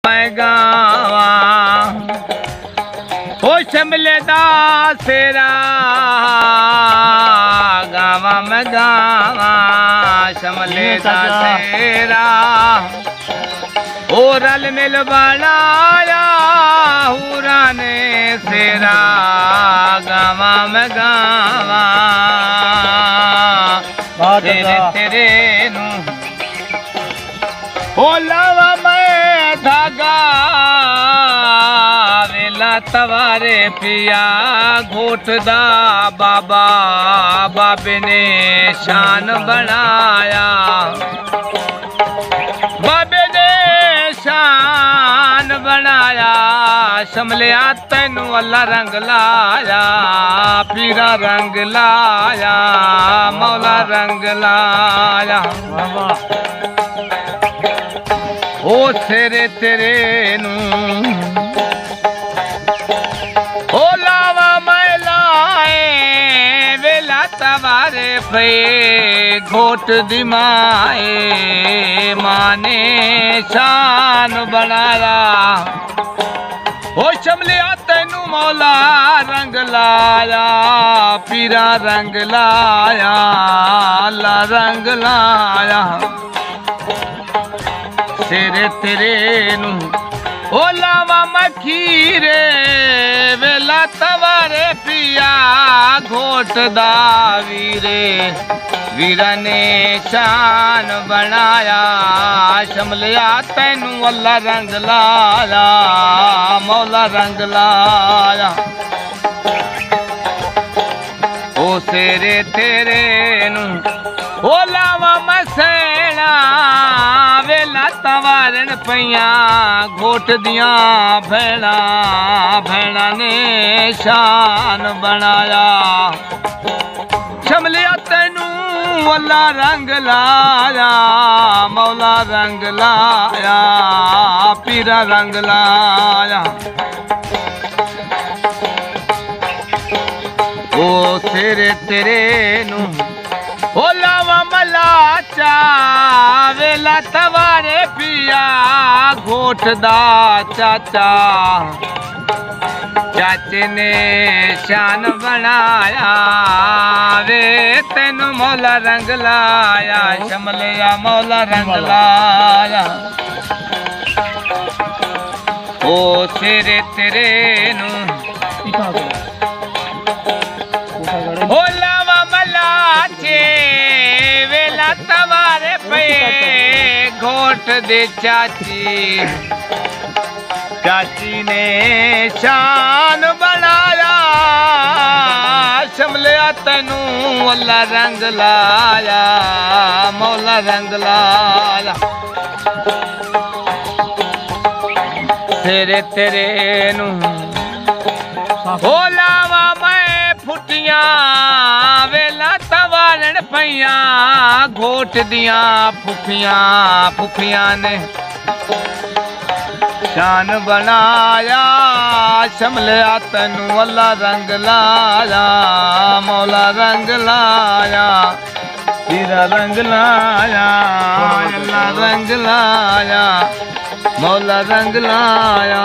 मैं गावा ओ शमले दा सेरा गावा मैं गावा शमले दा सेरा ओ रल मिल बनाया हूरा ने सेरा गावा मैं गावा तेरे तेरे नू ओ लावा मैं धागा वेला तवारे पिया घोट दा बाबा बाबे ने शान बनाया बाबे ने शान बनाया शमलिया तैनू अल्लाह रंग लाया पीरा रंग लाया मौला रंग लाया ओ तेरे तेरे नू ओ लावा मैं लाए वेला तवारे पे घोट दिमाए माने शान बनाया ओ शमलिया तैनू मौला रंग लाया पीरा रंग लाया अल्लाह रंग लाया तेरे तेरे नू ओ लावा मखीरे वेला तवारे पिया घोट दा वीरे वीरा ने शान बनाया शमलिया तैनू अल्लाह रंग लाया मौला रंग लाया ओ तेरे तेरे नू ओ लावा मसेना वेला तवारन पैया घोट दिया भैना भैना ने शान बनाया शमलिया तैनू अल्लाह रंग लाया मौला रंग लाया पीरा रंग लाया ओ तेरे तेरे नू ओ लावा मलाचा वेला तवारे पिया घोट दा चाचा चाचे ने शान बनाया वे तेनू मौला रंग लाया शमलिया मौला रंग लाया ओ तेरे तेरे नू ओ लावा मलाचे वेला तवारे पे घोट दे चाची चाची ने शान बनाया शमलिया तैनू अल्लाह रंग लाया मौला रंग लाया तेरे तेरे नू ओ लावा मैं फुटियां वेला तवारन पैया घोट दिया फुफियां फुफियां ने शान बनाया शमलिया तैनू अल्लाह रंग लाया मौला रंग लाया पीरा रंग लाया अल्लाह रंग लाया मौला रंग लाया।